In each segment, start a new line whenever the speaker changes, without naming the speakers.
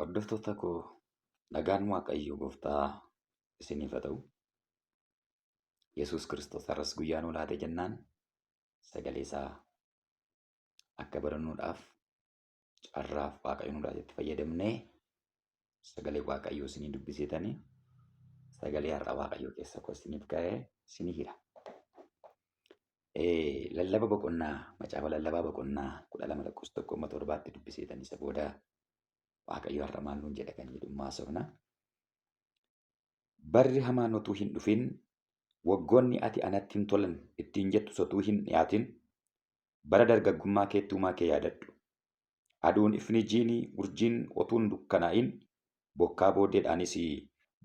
Hordoftoota koo nagaan Waaqayyo Gooftaa isiniif haa ta'u. Yesuus Kiristoos har'as guyyaa nuu laate jennaan sagalee isaa akka barannuudhaaf carraaf Waaqayyo nuu laatetti fayyadamnee sagalee Waaqayyoo isinii dubbisiitanii sagalee har'a Waaqayyoo keessa koo isiniif ka'ee isinii hira. Lallaba boqonnaa macaafa lallabaa boqonnaa 12:1-7 dubbisiitanii isa booda Waaqayyo har'a maal nuun jedha kan jedhummaa sofna. Barri hamaan utuu hin dhufin waggoonni ati anatti hin tolan ittiin jettu sotuu hin dhiyaatin bara dargaggummaa keetti uumaa kee yaadadhu. Aduun ifni jiinii urjiin otuun dukkanaa'in bokkaa booddeedhaanis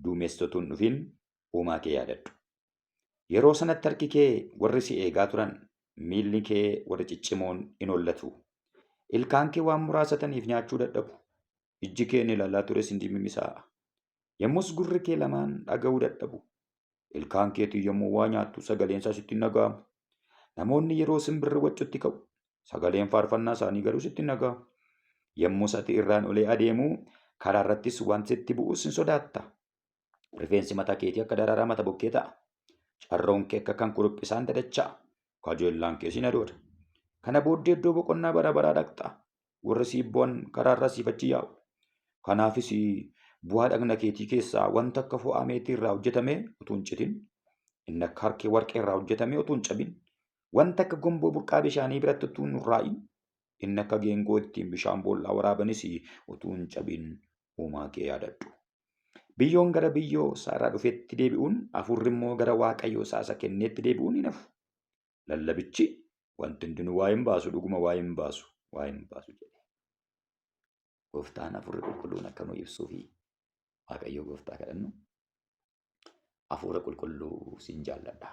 duumessi otuu hin dhufin uumaa kee yaadadhu. Yeroo sanatti harki kee warri si eegaa turan miilli kee warri ciccimoon in hollatu. Ilkaan kee waan muraasataniif nyaachuu dadhabu. Ijji kee ni lallaa tures hin dimimmisaa'a. Yommus gurri kee lamaan dhaga'uu dadhabu. Ilkaan keetii yommuu waa nyaattu sagaleen isaa sitti hin dhaga'amu. Namoonni yeroo simbirri waccutti ka'u sagaleen faarfannaa isaanii garuu sitti hin dhaga'amu. Yommus ati irraan olee adeemuu karaa irrattis wanti sitti bu'us hin sodaatta. Rifeensi mataa keetii akka daraaraa mata bokkee ta'a. Carroon kee akka kan kuruphisaan dadacha'a. Kajeellaan kee sin adooda. Kana booddee iddoo boqonnaa bara baraa dhaqxa. Warri siibboon karaa irraa siif achi yaa'u. Kanaafis bu'aa dhagna keetii keessaa wanta akka fo'aa meetii irraa hojjetame utuu hin citin, inni akka harkee warqee irraa hojjetame utuu hin cabin, wanta akka gomboo burqaa bishaanii biratti utuu hin urraa'in, inni akka geengoo ittiin bishaan boollaa waraabanis utuu hin cabin uumaa kee yaadadhu. Biyyoon gara biyyoo isaa irraa dhufeetti deebi'uun, hafuurri immoo gara Waaqayyoo isaa isa kenneetti deebi'uun hin hafu. Lallabichi wanti hundinuu waa hin baasu, dhuguma waa hin baasu jedhe. Gooftaan hafuurri qulqulluun akka nu ibsuu fi Waaqayyo Gooftaa kadhannu. Hafuura qulqulluu siin jaalladha.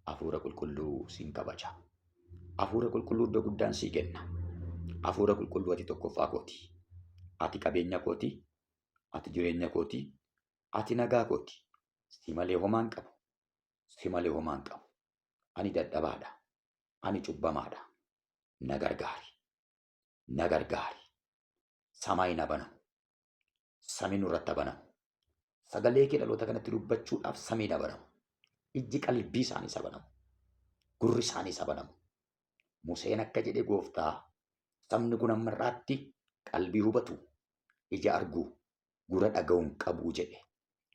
Hafuura qulqulluu siin kabaja. Hafuura qulqulluu iddoo guddaan sii kenna. Hafuura qulqulluu ati tokkoffaa kooti. Ati qabeenya kooti. Ati jireenya kooti. Ati nagaa kooti. Si malee homaan qabu. Si malee homaan qabu. Ani dadhabaadha. Ani cubbamaadha. Na gargaari. Na gargaari. Samaayi na banamu. Samiin nurratti banamu. Sagalee kee dhaloota kanatti dubbachuudhaaf samiin na banamu. Ijji qalbii isaanii isa banamu. Gurri isaanii isa banamu. Museen akka jedhe Gooftaa, sabni kun amma irraatti qalbii hubatu, ija arguu, gurra dhaga'uun qabuu jedhe.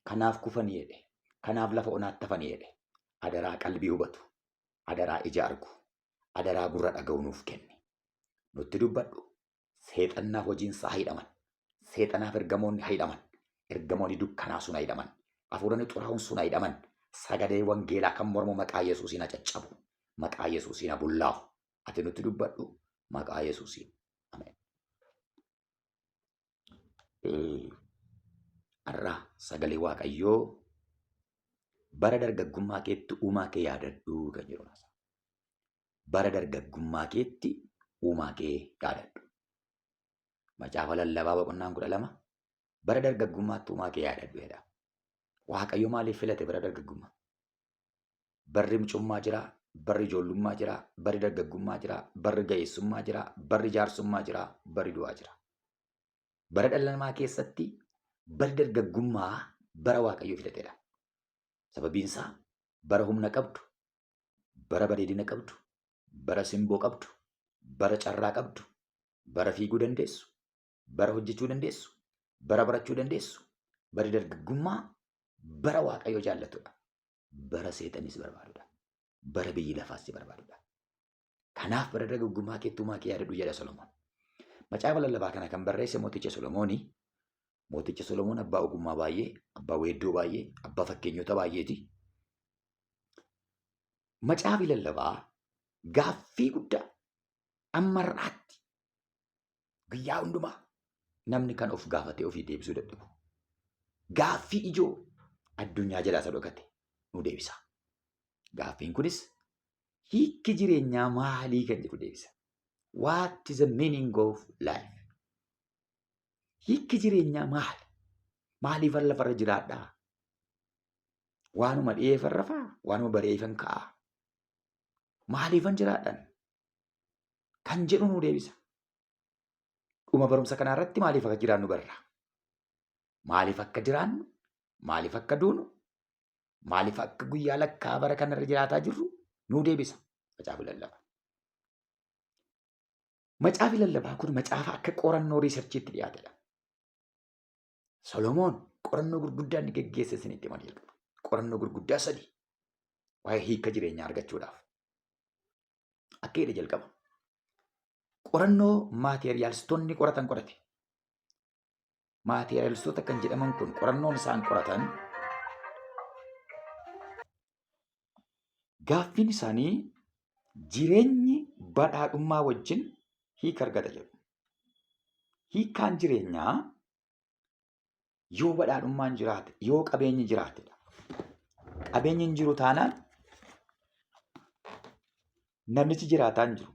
Kanaaf kufanii jedhe. Kanaaf lafa onaatti hafanii jedhe. Adaraa qalbii hubatu, adaraa ija argu, adaraa gurra dhaga'uu nuuf kenni. Nutti dubbadhu. Seexannaaf hojiinsaa hidhaman. Seexanaaf ergamoonni hidhaman. Ergamoonni dukkanaa sun hidhaman. Hafuuronni xuraa'uun sun hidhaman. Sagalee wangeelaa kan mormu maqaa Yesuusiin caccabu. Maqaa Yesuusiin bullaa'u. Ati nutti dubbadhu. Maqaa Yesuusiin. Ameen. Har'a sagalee Waaqayyoo bara dargaggummaa keetti uumaa kee yaadadhu kan jedhu. Bara dargaggummaa keetti uumaa kee yaadadhu. Macaafa lallabaa boqonnaan 12 bara dargaggummaatti uumaa kee yaadadhu jedha. Waaqayyo maaliif filate bara dargaggummaa? Barri mucummaa jira, barri ijoollummaa jira, barri dargaggummaa jira, barri ga'eessummaa jira, barri jaarsummaa jira, barri du'aa jira. Bara dhala namaa keessatti barri dargaggummaa bara Waaqayyo filatedha. Sababiin isaa bara humna qabdu, bara bareedina qabdu, bara simboo qabdu, bara carraa qabdu, bara fiiguu dandeessu, bara hojjechuu dandeessu, bara barachuu dandeessu. Bari dargaggummaa bara Waaqayyo jaallatudha. Bara seexanis barbaadudha. Bara biyyi lafaas barbaadudha. Kanaaf bara dargaggummaa keetti uumaa kee yaadadhu jedha Solomoon. Macaafa lallabaa kana kan barreesse mooticha Solomooni. Mooticha Solomoon abbaa ogummaa baay'ee, abbaa weeddoo baay'ee, abbaa fakkeenyota baay'eeti. Macaafi lallabaa gaaffii guddaa amma har'aatti guyyaa hundumaa namni kan of gaafatee ofii deebisuu dadhabu. Gaaffii ijoo addunyaa jalaa isa dhokate nu deebisa. Gaaffiin kunis hiikki jireenyaa maalii kan jedhu deebisa. What is the meaning of life? Hiikki jireenyaa maali? Maaliif lafarra jiraadhaa? Waanuma dhiyeeffan rafaa? Waanuma bareeffan ka'aa? Maaliifan jiraadhan? Kan jedhu nu deebisa. dhuma barumsa kanaa irratti maaliif akka jiraannu barra? Maaliif akka jiraannu? Maaliif akka duunu? Maaliif akka guyyaa lakkaa bara kanarra jiraataa jirru nuu deebisa macaafa lallabaa. Macaafi lallabaa kun macaafa akka qorannoo riisarchiitti dhiyaatedha. Solomoon qorannoo gurguddaa inni geggeesse isinitti himaa jira. Qorannoo gurguddaa 3 waa'ee hiika jireenyaa argachuudhaaf. Akka jedhe jalqaba. Qorannoo maateriyaalistoonni qoratan qorate. Maateriyaalistoota kan jedhaman kun qorannoon isaan qoratan gaaffiin isaanii jireenyi badhaadhummaa wajjin hiika argata jedhu. Hiikaan jireenyaa yoo badhaadhummaan jiraate, yoo qabeenyi jiraatedha. Qabeenyi hin jiru taanaan namichi jiraataa hin jiru.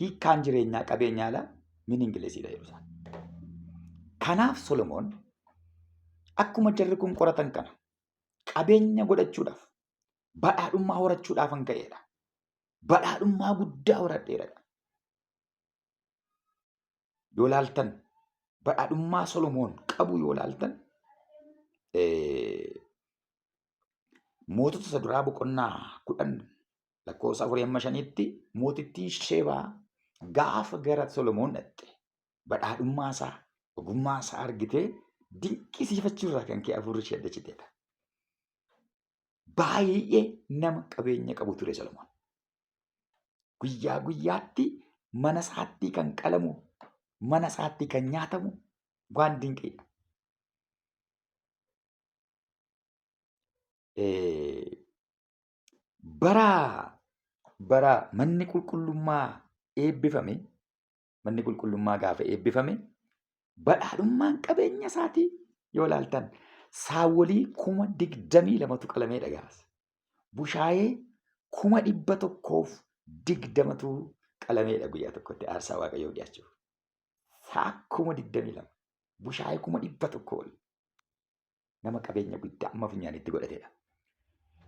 Hiikaan jireenyaa qabeenyaadha miningileesiidha jedhu isaan. Kanaaf Solomoon akkuma jarri kun qoratan kana qabeenya godhachuudhaaf badhaadhummaa horachuudhaaf kan ka'edha. Badhaadhummaa guddaa horadheera. Yoo laaltan badhaadhummaa Solomoon qabu yoo laaltan mootota isa duraa boqonnaa 10 lakkoofsa 4-5tti mootittiin Shebaa gaafa gara Solomoon dhaqxe badhaadhummaa isaa ogummaa isaa argitee dinqisiifachuurraa kan ka'e afurri ishee addachiteedha. Baay'ee nama qabeenya qabu ture Solomoon. Guyyaa guyyaatti mana isaatti kan qalamu, mana isaatti kan nyaatamu waan dinqiidha. Bara manni qulqullummaa eebbifame, manni qulqullummaa gaafa eebbifame badhaadhummaan qabeenya isaatii yoo ilaaltan saawwolii 22,000tu qalamee dhagaas. Bushaayee 120,020tu qalameedha guyyaa tokkotti aarsaa waaqayyoo dhiyaachuuf. Saa 22,000 bushaayee 100,000 nama qabeenya guddaa amma funyaanitti godhatedha.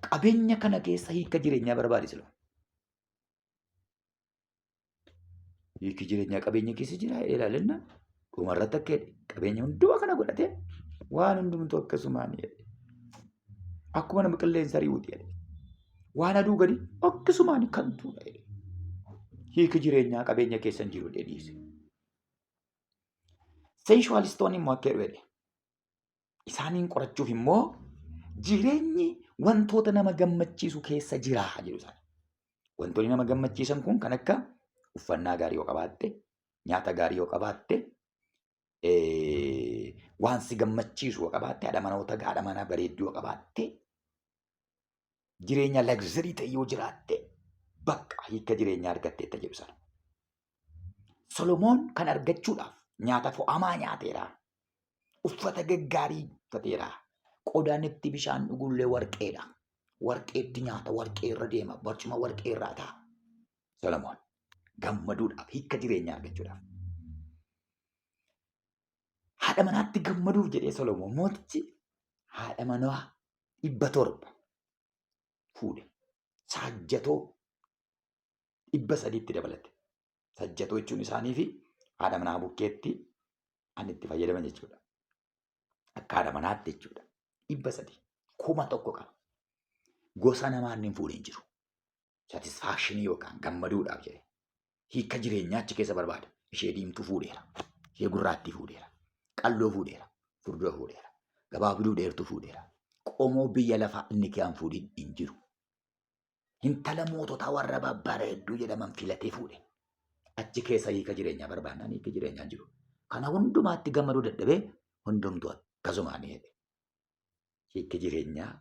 Qabeenya kana keessa hiika jireenyaa barbaadislu. Hiiki jireenyaa qabeenya keessa jira ilaalinna. Dhumarratti akka qabeenya hundumaa kana godhatee waan hundumtuu akkasumaan jedhe. Akkuma nama qilleensa ari'uuti jedhe. Waan aduu gadi akkasumaan kan tuudha jedhe. Hiiki jireenyaa qabeenya keessa hin jiru dhiise. Seenshuwaalistoonni immoo akka jedhu jedhe. Isaaniin qorachuuf immoo jireenyi wantoota nama gammachiisu keessa jira jedhu isaan. Wantoonni nama gammachiisan kun kan akka uffannaa gaarii yoo qabaatte, nyaata gaarii yoo qabaatte, waan si gammachiisu yoo qabaatte, haadha manaa bareedduu yoo qabaatte, jireenya lagzarii ta'e yoo jiraatte, bakka hiika jireenyaa argatteetta jedhu isaan. Solomoon kan argachuudhaaf nyaata fo'amaa nyaateera. Uffata gaggaarii uffateera. Qodaan itti bishaan dhugullee warqeedha. Warqeetti nyaata, warqee irra deema, barcuma warqee irraa ta'a. Solomoon gammaduudhaaf, hiika jireenyaa argachuudhaaf. Haadha manaatti gammaduuf jedhee Solomoon mootichi haadha manaa 700 fuudhe. Saajjatoo 300tti dabalate. Saajjatoo jechuun isaanii fi haadha manaa bukkeetti an itti fayyadaman jechuudha. Akka haadha manaatti jechuudha. 300 1,000 qaba. Gosa namaan hin fuudhin jiru. Satisfaakshinii yookaan gammaduudhaaf jedhe. Hiika jireenyaa achi keessa barbaada. Ishee diimtuu fuudheera. Ishee gurraattii fuudheera. Qalloo fuudheera. Furdoo fuudheera. Gabaabduu dheertuu fuudheera. Qomoo biyya lafaa inni kiyaan fuudhin hin jiru. Intala moototaa warra babbareedduu jedhaman filatee fuudhe. Achi keessa hiika jireenyaa barbaadnaan hiika jireenyaa jiru. Kana hundumaatti gammaduu dadhabee hundumtuu akkasumaan jedhe. Hiika jireenyaa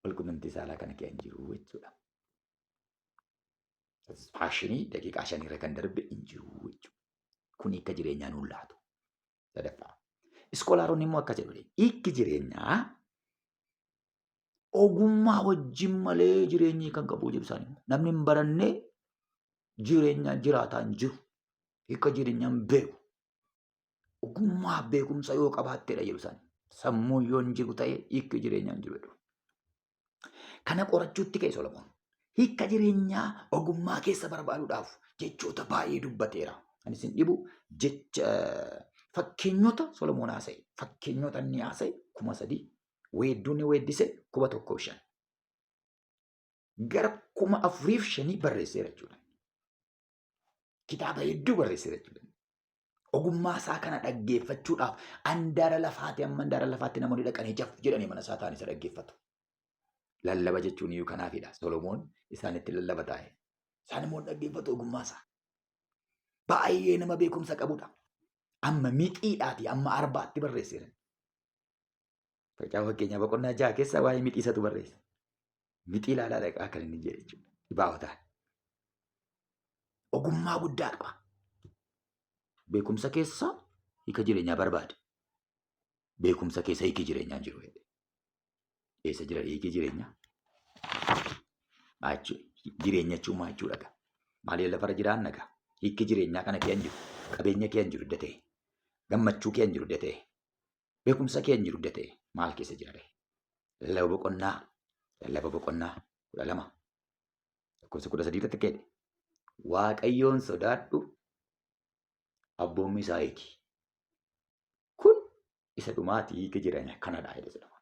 walqunnamtii saalaa kana kee hin jiru jechuudha. Faashinii daqiiqaa 5 irra kan darbe hin jiru jechuudha. Kun hiika jireenyaa nuun laatu. Sadaffaa. Iskoolaaronni immoo akka jedhu hiiki jireenyaa ogummaa wajjin malee jireenyi kan qabu jedhu isaanii. Namni hin barannee jireenya jiraataa hin jiru. Hiika jireenyaa hin beeku. Ogummaa beekumsa yoo qabaatteedha jedhu isaanii. Sammuu yoo hin jiru ta'e hiika jireenyaa hin jiru. Kana qorachuutti ka'e Solomoon. Hiika jireenyaa ogummaa keessa barbaaduudhaaf jechoota baay'ee dubbateera. Ani isin dhibu jecha fakkeenyota Solomoon haasa'e. Fakkeenyota inni haasa'e 3,000 weedduun weeddise 1,500 gara 4,500 barreesseera jechuudha. Kitaaba hedduu barreesseera jechuudha. Ogummaa isaa kana dhaggeeffachuudhaaf handaara lafaati amma handaara lafaatti namoonni dhaqanii jaf jedhanii mana isaa ta'an isa dhaggeeffatu. Lallaba jechuun iyyuu kanaafidha. Solomoon isaanitti lallaba taa'e. Isaan immoo dhaggeeffatu ogummaa isaa. Baay'ee nama beekumsa qabudha. Amma mixiidhaati amma arbaatti barreesseera. Fakkeenyaaf boqonnaa 6 keessa waa'ee mixiisatu barreessa. Mixii ilaalaa dhaqaa kan inni jedhe jechuudha. Dhibaawotaan. Ogummaa guddaa qaba. Beekumsa keessa hiika jireenyaa barbaada. Beekumsa keessa hiiki jireenyaa jiru. Eessa jira hiiki jireenyaa? Jireenya jechuun maal jechuudha? Maaliif lafarra jiraan nagaa? Hiiki jireenyaa kana kee hin jiru. Qabeenya kee hin jiru adda ta'e. Gammachuu kee hin jiru adda ta'e. Beekumsa kee hin jiru adda ta'e. Maal keessa jira? Lallaba boqonnaa 12 lakkoofsa 13 irratti ka'e. Waaqayyoon sodaadhu abboommi isaa eegi. Kun isa dhumaati hiika jireenya kanadha jedhama.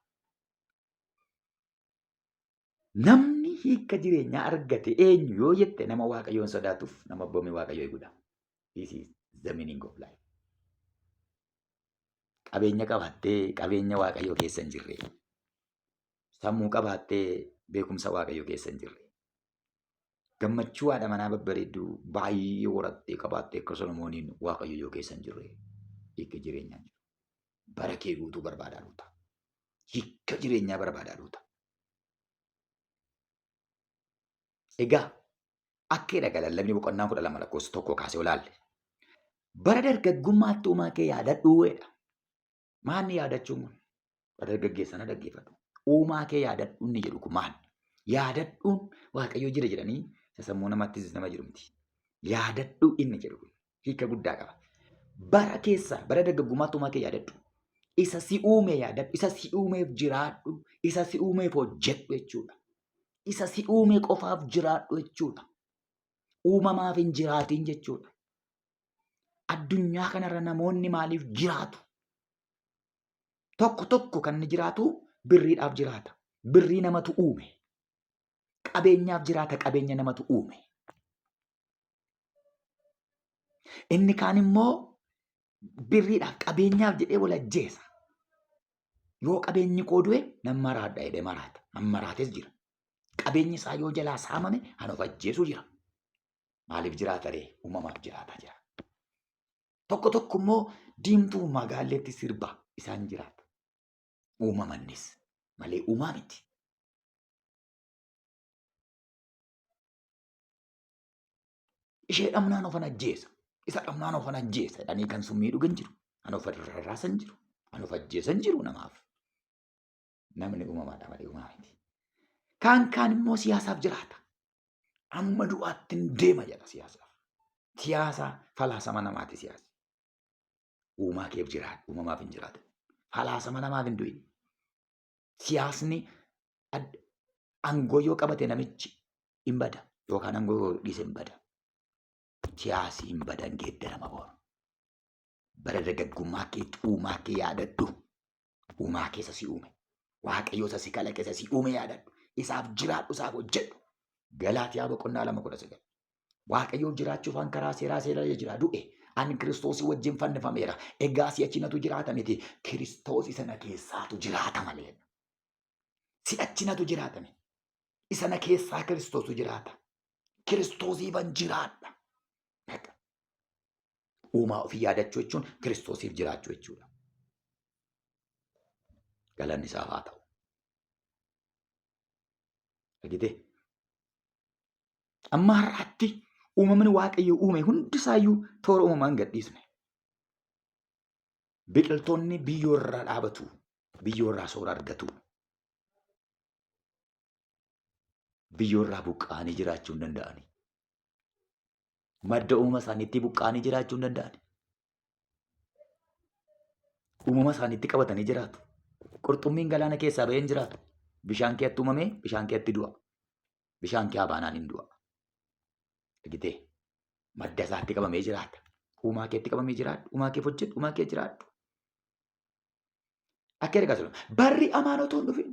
Namni hiika jireenyaa argate eenyu yoo jette nama waaqayyoon sodaatuuf nama abboommi waaqayyoo eegudha. This is the meaning of life. Qabeenya qabaattee qabeenya waaqayyoo keessa hin jirre. Sammuu qabaattee beekumsa waaqayyoo keessa hin jirre. Gammachuu haadha manaa babbareedduu baay'ee horattee qabaattee akka Solomooniin waaqayyoo yoo keessa hin jirre hiika jireenyaa jiru. Bara kee guutuu barbaadaa dhuuta. Hiika jireenyaa barbaadaa dhuuta. Egaa akkeedha lallabni boqonnaa 12 lakkoofsa 1 kaasee olaalle. Bara dargaggummaatti uumaa kee yaadadhuudha. Maanni yaadachuun kun? Bara dargaggeessa na dhaggeeffatu. Uumaa kee yaadadhu inni jedhu kun maal? Yaadadhuun waaqayyoo jira jedhanii sammuu namaattis nama jiru miti. Yaadadhu inni jedhu kun hiika guddaa qaba. Bara keessa bara dargaggummaatti uumaa kee yaadadhu. Isa si uume yaadadhu. Isa si uumeef jiraadhu. Isa si uumeef hojjedhu jechuudha. Isa si uume qofaaf jiraadhu jechuudha. Uumamaaf hin jiraatin jechuudha. Addunyaa kanarra namoonni maaliif jiraatu? Tokko kan inni jiraatu birriidhaaf jiraata. Birrii namatu uume. Qabeenyaaf jiraata. Qabeenya namatu uume. Inni kaan immoo birriidhaaf qabeenyaaf jedhee wal ajjeesa. Yoo qabeenyi koo du'e nan maraadha jedhee maraata. Nan maraates jira. Qabeenyi isaa yoo jalaa saamame kan of ajjeesu jira. Maaliif jiraata ree? Uumamaaf jiraata jira. Tokko immoo diimtuu magaalleetti sirba isaan jiraata. Uumamannis malee uumaa miti. Ishee dhamnaan ofan ajjeesa. Isa dhamnaan ofan ajjeesa. Jedhanii kan summii dhugan jiru. Kan of rarraasan jiru. Kan of ajjeesan jiru namaaf. Namni uumamaadha malee uumaa miti. Kaan immoo siyaasaaf jiraata. Amma du'aatti hin deema jedha siyaasaaf. Siyaasa falaasama namaati siyaasa. Uumaa keef jiraata. Uumamaaf hin jiraata. Falaasama namaaf hin du'in. Siyaasni aangoo yoo qabate namichi hin bada. Yookaan aangoo yoo dhiise hin bada. Siyaasi hin badan geeddarama boora. Bara dargaggummaa keetti uumaa kee yaadadhu. Uumaa keessa si uume. Waaqayyoo isa si kalaqe isa si uume yaadadhu. Isaaf jiraadhu isaaf hojjedhu. Galaatiyaa boqonnaa 2:19. Waaqayyoo jiraachuuf an karaa seeraa jira du'e. Ani Kiristoosii wajjin fannifameera. Egaa si'achi natu jiraata miti. Kiristoos isa na keessaatu jiraata malee. Si'achi natu jiraatame. Isa na keessaa Kiristoosu jiraata. Kiristoosii ban jiraadha. Uumaa ofii yaadachuu jechuun Kiristoosiif jiraachuu jechuudha. Galanni isaaf haa ta'u. Argitee? Amma har'aatti uumamni waaqayyo uume hundisaayyuu toora uumamaan gadhiisne. Biqiltoonni biyyoo irraa dhaabatu. Biyyoo irraa soora argatu. Biyyoo irraa buqqa'anii jiraachuu hin danda'ani. Madda uumama isaaniitti buqqa'anii jiraachuu hin danda'ani. Uumama isaaniitti qabatanii jiraatu. Qurxummiin galaana keessaa bahee hin jiraatu. Bishaan keetti uumamee bishaan keetti du'a. Bishaan kee baanaan hin du'a. Argitee? Madda isaatti qabamee jiraata. Uumaa keetti qabamee jiraadhu. Uumaa kee hojjedhu. Uumaa kee jiraadhu. Akka ergaa sun barri amaan otoo hin dhufin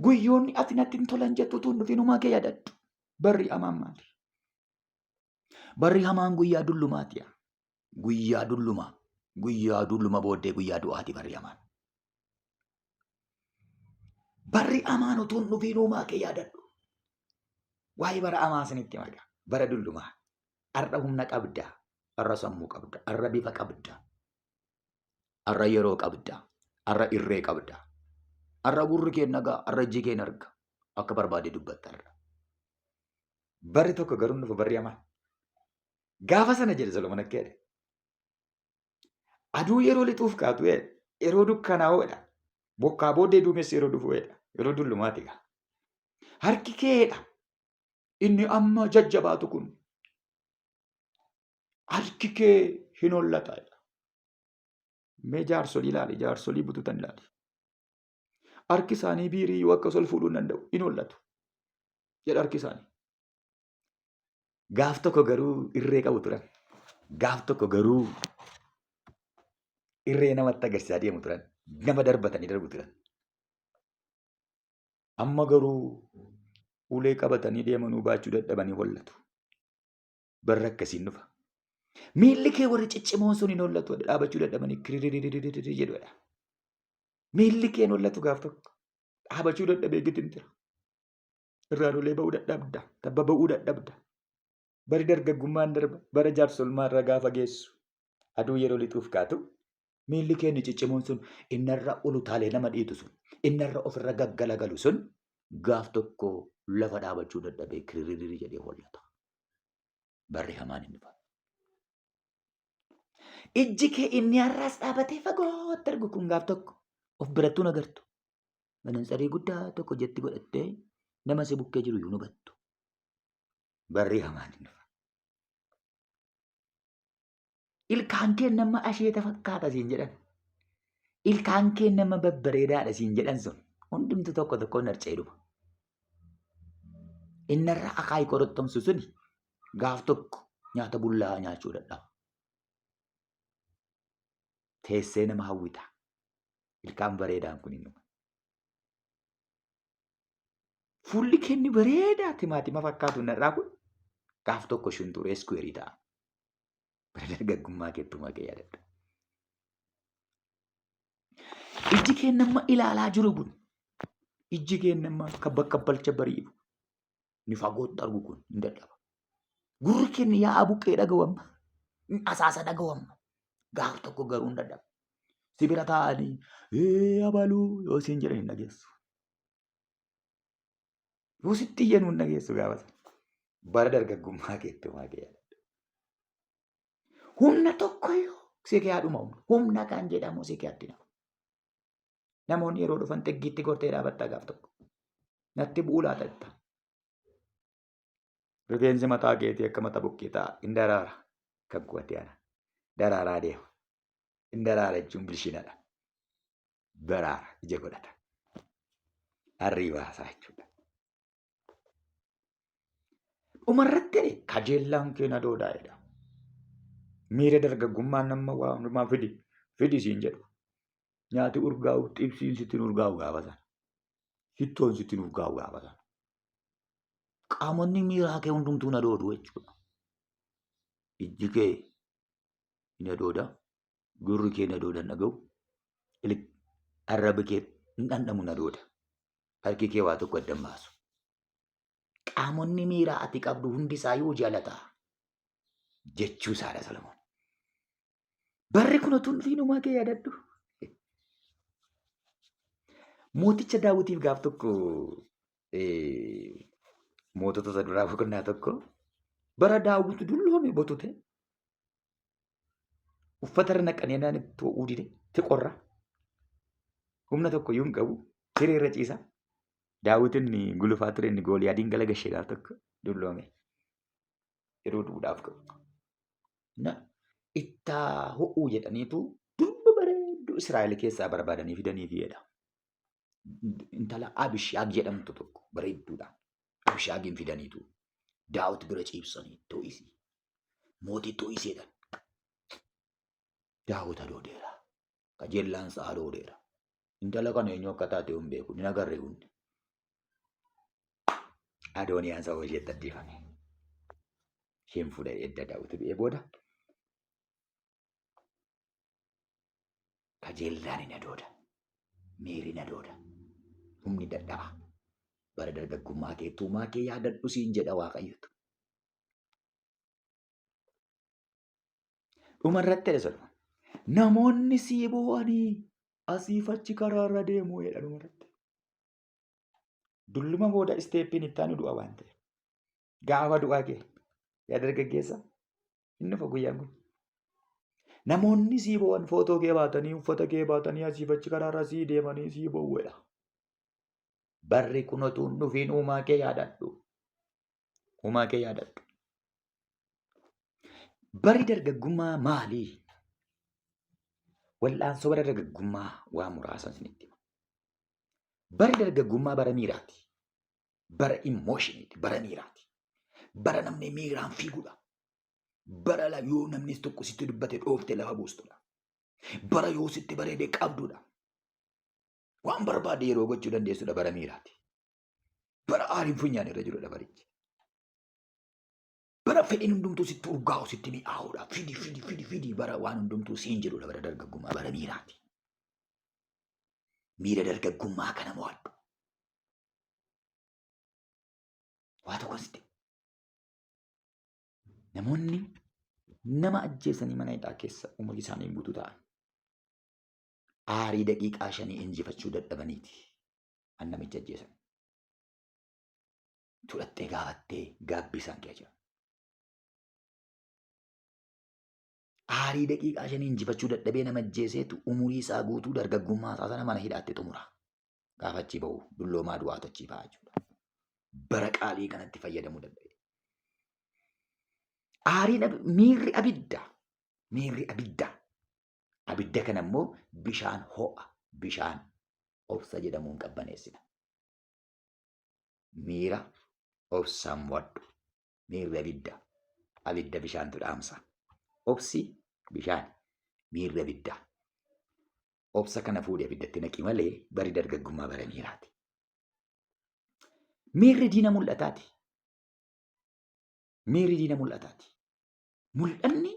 guyyoonni ati natti hin tolan jettu otoo hin dhufin uumaa kee yaadadhu. Barri amaan maali? Barri hamaan guyyaa dullumaati. Guyyaa dullumaa. Guyyaa dulluma booddee guyyaa du'aati barri hamaan. Barri amaan otoo hin dhufin uumaa kee yaadadhu. Waa'ee bara amaa isinitti magaa. Bara dullumaa. Har'a humna qabda. Har'a sammuu qabda. Har'a bifa qabda. Har'a yeroo qabda. Har'a irree qabda. Har'a gurri kee nagaa. Har'a ijji kee arga. Akka barbaade dubbatta har'a. Barri tokko garuu dhufu barri hamaan. Gaafa sana jedhe Solomoon akka jedhe. Aduu yeroo lixuuf kaatu yeroo dukkanaa'oodha. Bokkaa booddee duumessi yeroo dhufuudha. Yeroo dullumaati. Harki keedha. Inni amma jajjabaatu kun. Harki kee hin hollata. Mee jaarsolii ilaali. Jaarsolii bututan ilaali. Harki isaanii biirii yoo akka sol fuudhuu hin danda'u. Hin hollatu. Jedha harki isaanii. Gaaf tokko garuu irree qabu turan. Gaaf tokko garuu irree namatti agarsiisaa deemu turan. Nama darbatanii darbu turan. Amma garuu ulee qabatanii deemanuu baachuu dadhabanii hollatu. Barra akkasiin dhufa. Miilli kee warri ciccimoon sun hin hollatu. Dhaabachuu dadhabanii kiririririririri jedhudha. Miilli kee hin hollatu gaaf tokko. Dhaabachuu dadhabee gitimtira. Irraan ulee ba'uu dadhabda. Tabba ba'uu dadhabda. Bari dargaggummaan darba. Bara jaarsolmaa irra gaafa geessu. Aduu yeroo lixuuf kaatu. Miilli kee inni ciccimoon sun innarra ulutaalee nama dhiitu sun. Innarra ofirra gaggalagalu sun gaaf tokko lafa dhaabachuu dadhabee kiriririri jedhee hollata. Barri hamaan inni ba'a. Ijji kee inni har'aas dhaabatee fagootti argu kun gaaf tokko of birattuun agartu. Manansarii guddaa tokko jetti godhattee nama si bukkee jiru iyyuu nu hubattu. Barri hamaan inni ba'a. Ilkaan kee nama asheeta fakkaata siin jedhan. Ilkaan kee nama babbareedaadha siin jedhan sun hundumtu tokko tokko narcee dhuma. Innarra akaayii qorottomsu suni gaaf tokko nyaata bullaa nyaachuu dadhaba. Teessee nama hawwita. Ilkaan bareedaan kun innuma. Fuulli kenni bareedaa timaatima fakkaatu narraa kun gaaf tokko shunturee iskuweerii ta'a. Bara dargaggummaa keettumaa kee yaadadha. Ijji kee nama ilaalaa jiru kun ijji kee nama bakka balcha bariifu ni fagootti argu kun hin dadhaba. Gurri kee yaa buqqee dhagawamma. Asaasa dhagawamma. Gaaf tokko garuu hin dadhaba. Sibira taa'anii abaluu yoo siin jedhan hin dhageessu. Yoo sitti iyyanuu hin dhageessu gaafa sana. Bara dargaggummaa keettumaa kee yaadadha. Humna tokko yoo si kee haadhuma humna kan jedhamu si kee addina. Namoonni yeroo dhufan xiggiitti gortee dhaabattaa gaaf tokko. Natti bu'uu laatatta. Rifeensi mataa keetii akka mata buqqee ta'a. Hin daraara. Kan kuwate ana. Daraaraa deema. Hin daraara jechuun bilchinadha. Daraara ija godhata. Harrii baasaa jechuudha. Dhumarratti kajeellaan kee na doodaa'edha. Miira dargaggummaan nama waa hundumaa fidi siin jedhu. Nyaati urgaa'u xibsiin sittiin urgaa'u gaafa sana. Shittoon sittiin urgaa'u gaafa sana. Qaamonni miiraa kee hundumtuu na doodu jechuudha. Ijji kee na dooda. Gurri kee na dooda dhaga'u. Arrabni kee hin dhandhamu na dooda. Harki kee waa tokko addan baasu. Qaamonni miiraa ati qabdu hundisaa yoo jaalataa jechuu isaadha Solomoon. Barri kun otoo fiinumaa kee yaadadhu. Mooticha Daawitiif gaaf tokko mootota isa duraa boqonnaa tokko bara Daawit dulloome botute uffata irra naqanii naan itti ho'uu dide itti qorra humna tokko iyyuu hin qabu siree irra ciisa. Daawit inni gulufaa ture inni Gooliyaadiin gala gashee gaaf tokko dulloome yeroo duudhaaf qabu. Ittaa ho'uu jedhaniitu durba bareedduu Israa'el keessaa barbaadanii fidanii fi'edha. Intala Abishaag jedhamtu tokko bareedduudha. Abishaagiin fidaniitu Daawit bira ciibsanii to'isii. Mootii to'iseedhaan. Daawit adoodeera. Qajeellaan isaa adoodeera. Intala kana eenyu akka taate hin beeku. Ni agarre hundi. Adooniyaan saba isheetti ajjeefame. Isheen fuudhee edda Daawit du'ee booda qajeellaan hin adooda. Meeriin adooda. Humni dadhaba. Bara dargaggummaa kee tuumaa kee yaadadhu siin jedha Waaqayyotu. Dhumarratti jedhe Solomoon. Namoonni sii boo'anii asiif achi karaarra deemuu jedha dhumarratti. Dulluma booda isteeppiin itti aanu du'a waan ta'eef. Gaafa du'aa kee yaa dargaggeessa hin dhufa guyyaan kun. Namoonni sii boo'an footoo kee baatanii uffata kee baatanii asiif achi karaarra sii deemanii sii boo'uudha. Barri kun otuu hin dhufiin uumaa kee yaadadhu. Uumaa kee yaadadhu. Barri dargaggummaa maalii? Wal'aansoo bara dargaggummaa waa muraasa isinitti hima. Barri dargaggummaa bara miiraati. Bara immoshiniiti. Bara miiraati. Bara namni miiraan fiigudha. Bara yoo namni tokko sitti dubbate dhooftee lafa buustudha. Bara yoo sitti bareedee qabdudha. Waan barbaade yeroo gochuu dandeessudha bara miiraati. Bara aariin funyaan irra jirudha barichi. Bara fedhiin hundumtuu sitti urgaa'u sitti mi'aawudha. Fidi bara waan hundumtuu siin jedhudha bara dargaggummaa bara miiraati. Miira dargaggummaa kana mo'adhu. Waa tokko sitti. Namoonni nama ajjeesanii mana hidhaa keessa umurii isaanii guutuu ta'an. Aarii daqiiqaa 5 injifachuu dadhabaniiti. An namicha ajjeesan. Tudhattee gaafattee gaabbii isaan kee jira. Aarii daqiiqaa 5 injifachuu dadhabee nama ajjeeseetu umurii isaa guutuu dargaggummaa isaa sana mana hidhaatti xumura. Gaafa achi ba'u dulloomaa du'aatu achi ba'a jechuudha. Bara qaalii kanatti fayyadamuu dadhabe. Miirri abidda. Miirri abidda. Abidda kana immoo bishaan ho'a. Bishaan obsa jedhamuun qabbaneessina. Miira obsaan wadhu. Miirri abidda. Abidda bishaantu dhaamsa. Obsi bishaan. Miirri abidda. Obsa kana fuudhee abiddatti naqi malee bari dargaggummaa bara miiraati. Miirri diina mul'ataati. Miirri diina mul'ataati. Mul'anni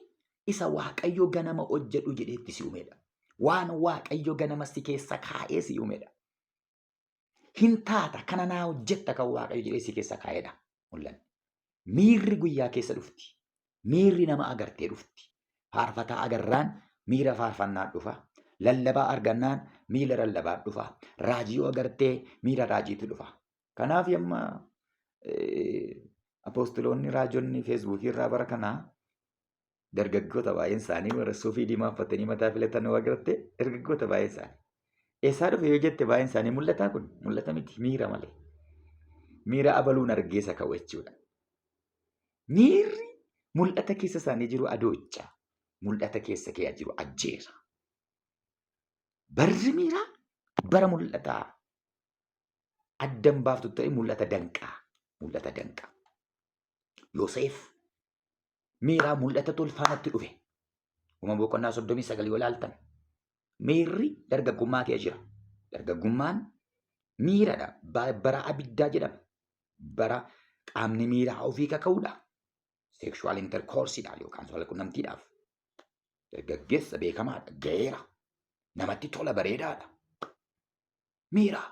isa Waaqayyo ganama hojjedhu jedheetti si uumedha. Waan Waaqayyo ganama si keessa kaa'ee si uumedha. Hin taata kana naa hojjetta kan Waaqayyo jedhee si keessa kaa'edha. Mul'anni. Miirri guyyaa keessa dhufti. Miirri nama agartee dhufti. Faarfataa agarraan miira faarfannaa dhufa. Lallabaa argannaan miira lallabaa dhufa. Raajii agartee miira raajiitu dhufa. Kanaaf yamma apostoloonni raajonni feesbuukii irraa bara kanaa dargaggoota baay'een isaanii warra suufii diimaa uffatanii mataa filatanii agartee dargaggoota baay'een isaanii. Eessaa dhufe yoo jette baay'een isaanii mul'ataa kun mul'ata miti miira malee. Miira abaluun argeessa ka'u jechuudha. Miirri mul'ata keessa isaanii jiru adoocha. Mul'ata keessa kee jiru ajjeesa. Barri miiraa bara mul'ataa addan baaftu ta'e mul'ata danqaa. Mul'ata danqaa. Yoosef miiraa mul'ata tolfaanatti dhufe. Uumama boqonnaa 39 yoo ilaaltan. Miirri dargaggummaa kee jira. Dargaggummaan miiradha. Bara abiddaa jedhama. Bara qaamni miiraa ofii kaka'uudha. Sexual intercourseidha yookaan sola qunnamtiidhaaf. Dargaggeessa beekamaadha. Ga'eera. Namatti tola bareedaadha. Miira.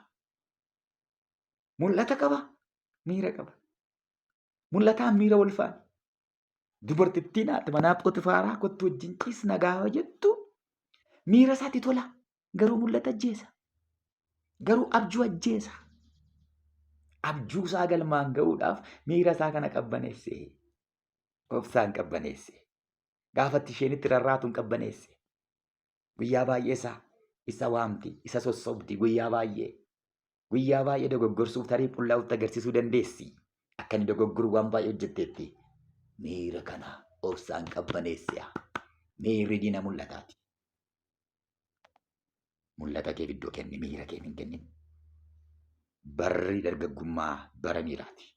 Mul'ata qaba. Miira qaba. Mul'ataan miira wal faana. Dubartittiin haati manaa Pootifaaraa kottu wajjin ciisna gaafa jettu miira isaatti tola. Garuu mul'ata ajjeesa. Garuu abjuu ajjeesa. Abjuu isaa galmaan ga'uudhaaf miira isaa kana qabbaneesse. Obsaan qabbaneesse. Gaafatti isheen itti rarraatuun qabbaneesse. Guyyaa baay'ee isa waamti, isa sossobdi guyyaa baay'ee. Guyyaa baay'ee dogoggorsuuf tarii qullaa'utti agarsiisuu dandeessi. Akka inni dogoggoru waan baay'ee hojjetteetti. Miira kana obsaan qabbaneesse. Miirri diina mul'ataati. Mul'ata kee iddoo kenni, miira kee hin kennin. Barri dargaggummaa bara miiraati.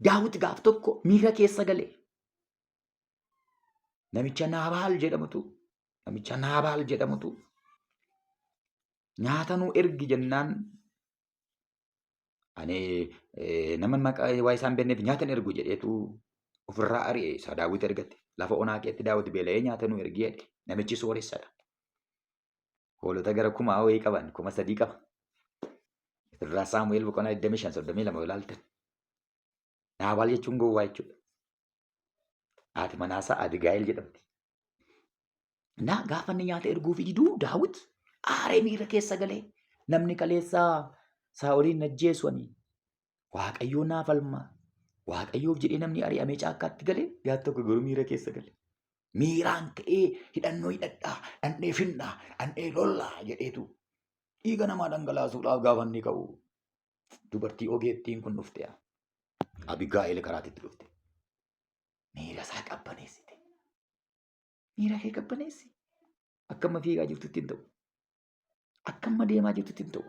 Daawit gaaf tokko miira keessa gale. Namicha Naabaal jedhamutu nyaata nuu ergi jennaan ani nama maqaa waa isaan benneef nyaata hin ergu jedheetu ofirraa ari'e isaa Daawit ergate. Lafa onaa keetti Daawit beela'ee nyaata nuu ergi jedhe. Namichi sooressadha. Hoolota gara 1000 wayii qaban 3,000 qaba. Irraa Saamu'eel boqonnaa 25-32 ilaaltan. Naabaal jechuun gowwaa jechuudha. Haati manaasaa Abigaayil jedhamti. Na gaafa inni nyaata erguuf diduu Daawit aaree miira keessa galee namni kaleessaa Saa'oliin ajjeesu ani Waaqayyoo naaf falma. Waaqayyoof jedhee namni ari'amee caakkaatti galee gaafa tokko garuu miira keessa gale. Miiraan ka'ee hidhannoo hidhadhaa, dhandhee finnaa, dhandhee lollaa jedheetu dhiiga namaa dhangalaasuudhaaf gaafa inni ka'u dubartii ogeettiin kun dhufte. Abigaayil karaatitti dhufte. Miira isaa qabbaneessite. Miira kee qabbaneessi. Akkamma fiigaa jirtutti hin ta'u. Akkamma deemaa jirtutti hin ta'u.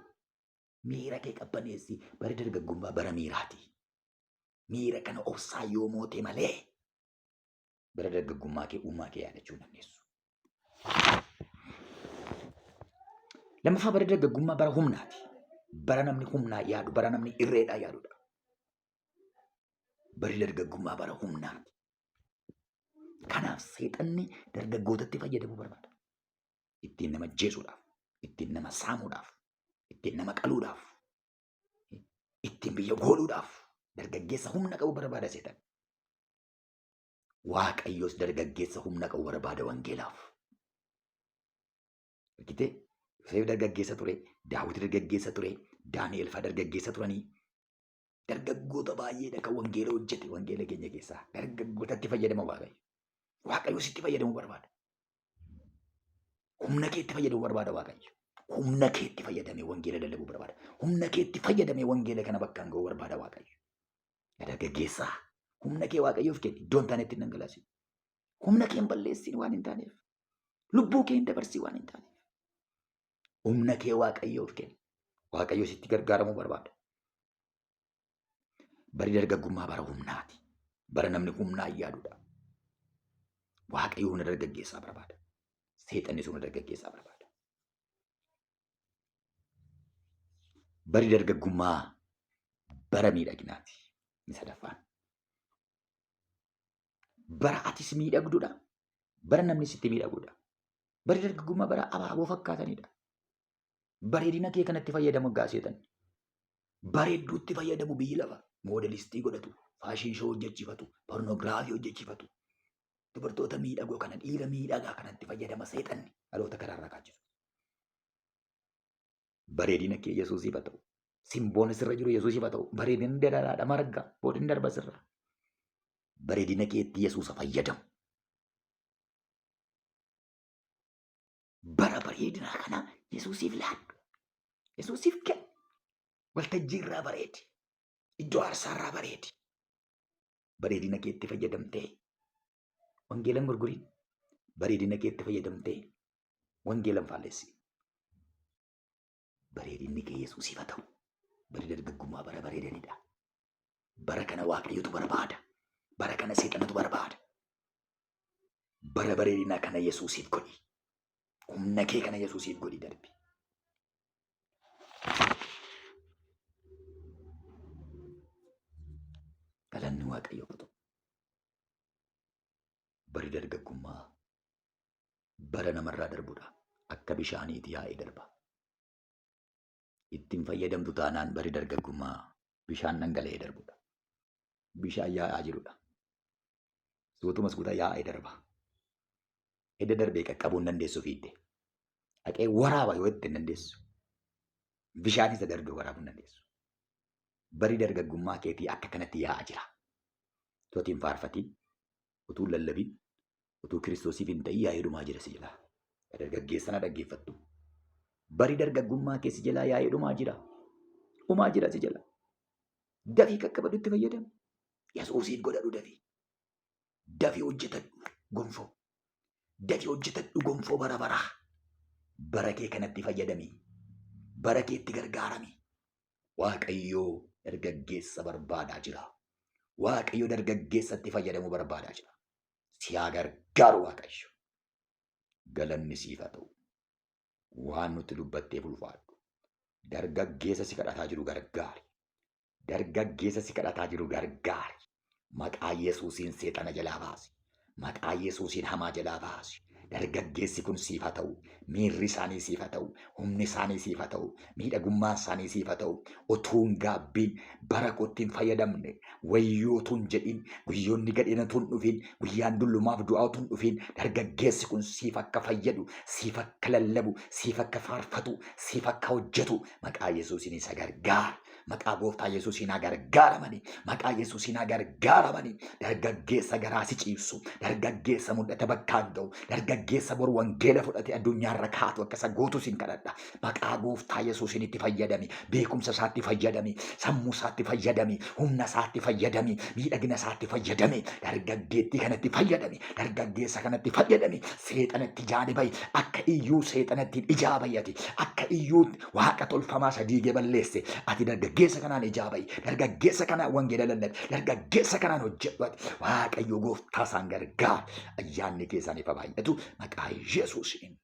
Miira kee qabbaneessi. Bara dargaggummaa bara miiraati. Miira kana obsaa yoo moote malee bara dargaggummaa kee uumaa kee yaadachuu dandeessu. Lammaffaa bara dargaggummaa bara humnaati. Bara namni humnaa yaadu, bara namni irreedhaa yaadudha. Bari dargaggummaa bara humnaati. Kanaaf seexanni dargaggootatti fayyadamuu barbaada. Ittiin nama ajjeesuudhaaf, ittiin nama saamuudhaaf, ittiin nama qaluudhaaf, ittiin biyya gooluudhaaf dargaggeessa humna qabu barbaada seexan. Waaqayyoos dargaggeessa humna qabu barbaada wangeelaaf. Argitee? Yoosef dargaggeessa ture, Daawit dargaggeessa ture, Daani'el fa'aa dargaggeessa turanii. Dargaggoota baay'eedha kan wangeela hojjete wangeela keenya keessaa. Dargaggootatti fayyadama Waaqayyo. Waaqayyo sitti fayyadamuu barbaada. Humna keetti fayyadamuu barbaada Waaqayyo. Humna keetti fayyadamee wangeela lallabuu barbaada. Humna keetti fayyadamee wangeela kana bakkaan ga'uu barbaada Waaqayyo. Dargaggeessaa humna kee Waaqayyoof kenni iddoo hin taanetti hin dhangalaasi. Humna kee hin balleessin waan hin taaneef. Lubbuu kee hin dabarsin waan hin taaneef. Humna kee Waaqayyoof kenni. Waaqayyo sitti gargaaramuu barbaada. Bari dargaggummaa bara humnaati. Bara namni humnaa yaadudha. Waaqayyo humna dargaggeessaa barbaada. Seexannis humna dargaggeessaa barbaada. Bari dargaggummaa bara miidhaginaati. Ni sadaffaan. Bara atis miidhagduudha. Bara namni sitti miidhagudha. Bari dargaggummaa bara abaaboo fakkaatanidha. Bareedina kee kanatti fayyadamu gaaseetan. Bareedduutti fayyadamu biyyi lafa. Moodelistii godhatu, faashin shoo hojjechifatu, pornoogiraafii hojjechifatu. Dubartoota miidhagoo kana dhiira miidhagaa kanatti fayyadama seexanni dhaloota karaarraa kaachisu. Bareedina kee Yesuusiif haa ta'u. Simboon sirra jiru Yesuusiif haa ta'u. Bareedinni daraaraadha marga boodin darba sirra. Bareedina keetti Yesuusa fayyadamu. Bara bareedinaa kana Yesuusiif laaddu. Yesuusiif kennu. Waltajjii irraa bareedi. Iddoo aarsaarraa bareedi. Bareedina keetti fayyadamtee wangeela hin gurgurin. Bareedina keetti fayyadamtee wangeela hin faalleessi. Bareedinni kee Yesuusiif haa ta'u. Bari dargaggummaa bara bareedanidha. Bara kana Waaqayyotu barbaada. Bara kana seexanatu barbaada. Bara bareedinaa kana Yesuusiif godhi. Humna kee kana Yesuusiif godhi darbi. Galanni Waaqayyoof haa ta'u. Bari dargaggummaa bara namarraa darbudha. Akka bishaaniiti yaa'ee darba. Ittiin fayyadamtu taanaan bari dargaggummaa bishaan dhangala'ee darbudha. Bishaan yaa'aa jirudha. Suutumas guutaa yaa'ee darba. Edda darbee qaqqabuu hin dandeessu fiidde. Dhaqee waraaba yoo itti hin dandeessu. Bishaan isa darbee waraabuu hin dandeessu. Bari dargaggummaa keetii akka kanatti yaa'aa jira. Utuu hin faarfatiin, utuu lallabiin, utuu Kiristoosiif hin ta'in yaa'ee dhumaa jira si jala. Dargaggeessa na dhaggeeffattu. Bari dargaggummaa keessi jalaa yaa'ee dhumaa jira. Dhumaa jira si jala. Dafii qaqqabadhu itti fayyadamu. Yesuusiif godhadhu dafii. Dafii hojjetadhu gonfoo. Dafii hojjetadhu gonfoo bara baraa. Bara kee kanatti fayyadami. Bara keetti gargaarami. Waaqayyoo dargaggeessa barbaadaa jira. Waaqayyo dargaggeessatti fayyadamuu barbaadaa jira. Si haa gargaaru Waaqayyo. Galanni siif haa ta'u. Waan nutti dubbatteef ulfaadhu. Dargaggeessa si kadhataa jiru gargaari. Dargaggeessa si kadhataa jiru gargaari. Maqaa Yesuusiin seexana jalaa baasi. Maqaa Yesuusiin hamaa jalaa baasi. Dargaggeessi kun siif haa ta'u. Miirri isaanii siif haa ta'u. Humni isaanii siif haa ta'u. Miidhagummaan isaanii siif haa ta'u. Otuun gaabbiin bara kootiin fayyadamne wayyootuun jedhin guyyoonni gadheenatuun dhufin guyyaan dullumaaf du'aatuun dhufin dargaggeessi kun siif akka fayyadu siif akka lallabu siif akka faarfatu siif akka hojjetu maqaa Yesuusiin isa gargaara. Maqaa gooftaa Yesuusiin haa gargaaramani. Maqaa Yesuusiin haa gargaaramani. Dargaggeessa garaa si ciibsu. Dargaggeessa mul'ata bakkaan ga'u. Dargaggeessa bor wangeela fudhate addunyaarra kaatu akka isa gootu sin kadhadha. Maqaa gooftaa Yesuusiin itti fayyadami. Beekumsa isaatti fayyadami. Sammuu isaatti fayyadami. Humna isaatti fayyadami. Miidhagina isaatti fayyadami. Dargaggeettii kanatti fayyadami. Dargaggeessa kanatti fayyadami. Seexanatti jaani bayi. Akka iyyuu seexanatti ijaa bayyati. Akka iyyuu waaqa tolfamaa isa diigee balleesse. Ati dargaggeessa kanaan ijaa bayi. Dargaggeessa kanaan wangeela lallabi. Dargaggeessa kanaan hojjedhu. Waaqayyo gooftaa isaan gargaara. Ayyaanni keessaniif haa baay'atu. Maqaa Yesuusiin.